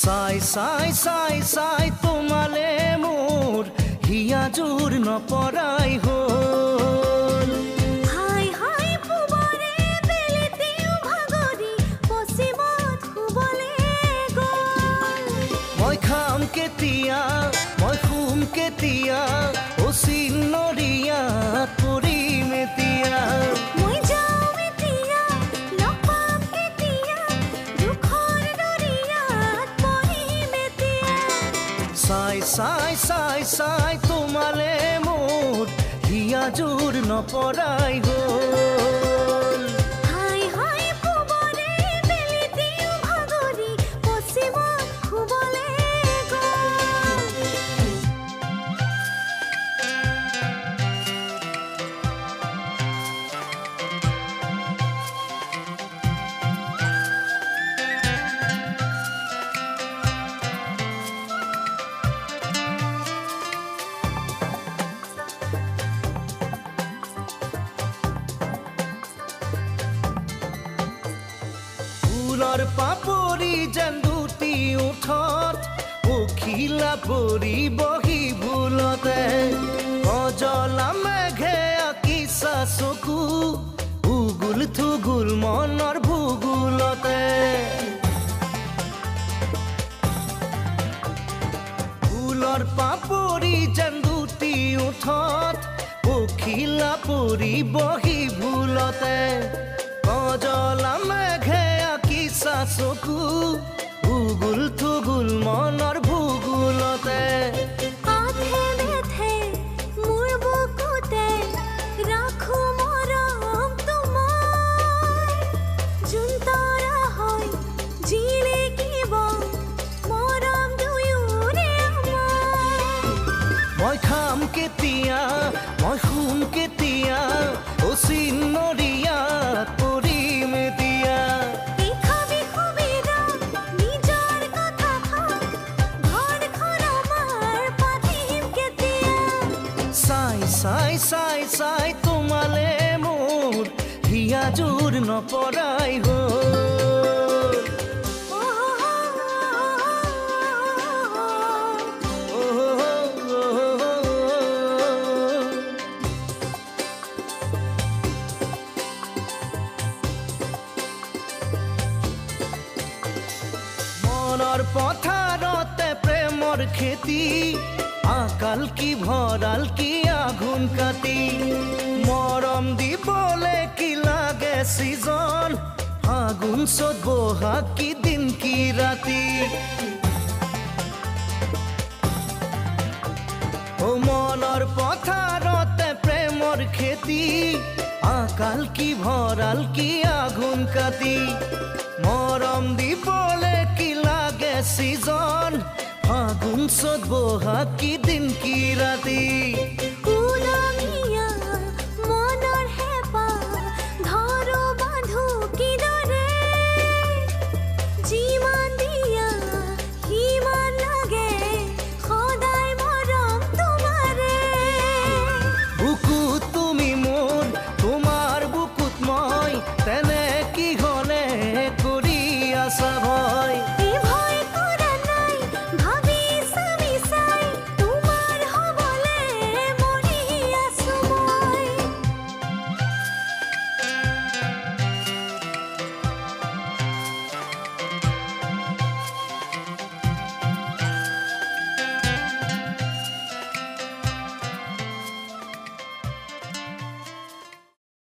চাই চাই চাই চাই তোমালে মোৰ হিয়া জোৰ নপৰাই হ'ল। হাই হাই পুবৰে বেলিতেও ভাগৰি পশ্চিমত শুবলে গ'ল। মই খাম কেতিয়া, মই শুম কেতিয়া, অচিন নৰিয়াত পৰিম এতিয়া। মই যাওঁ এতিয়া, লগ পাম কেতিয়া, দুখৰ দৰিয়াত পৰিম এতিয়া। চাই চাই চাই চাই তোমালে মোৰ হিয়া জোৰ নপৰাই হ'ল। হাই হাই পুবৰে বেলিতেও ভাগৰি পশ্চিমত শুবলে গ'ল। ফুলৰ পাপৰি যেন দুটি ওঠত পখিলা পৰি বহি ভুলতে। অজলা মেঘে আঁকিছা চকু উগুল থুগুল মনৰ ভূগোলতে। ফুলৰ পাপৰি যেন দুটি ওঠত পখিলা পৰি বহি ভুলতে। অজলা মেঘে আঁকিছা চকু উগুল থুগুল মনৰ ভূগোলতে। আধে বেধে মোৰ বুকুতে ৰাখো মৰম তোমাৰ। যোন তৰা হয় জিলিকিব মৰম দুয়োৰে আমাৰ। মই খাম কেতিয়া, মই শুম কেতিয়া, অচিন নৰিয়াত পৰিম এতিয়া। ইখাবি সুবিধা নিজৰ কথা ভাব, ঘৰখন আমাৰ পাতিম কেতিয়া। চাই চাই চাই চাই তোমালে মোৰ হিয়া জোৰ নপৰাই হ'ল। মনৰ পথাৰতে প্ৰেমৰ খেতি, আকাল কি ভঁৰাল কি আঘোণ কাটি। মৰম দিবলে কি লাগে ছিজন, ফাগুন চ'ত বহাগ কি দিন কি ৰাতি। ও মনৰ পথাৰতে প্ৰেমৰ খেতি, আকাল কি ভঁৰাল কি আঘোণ কাটি। মৰম দিবলে কি লাগে ছিজন, ফাগুন চ'ত বহাগ কি দিন কি ৰাতি।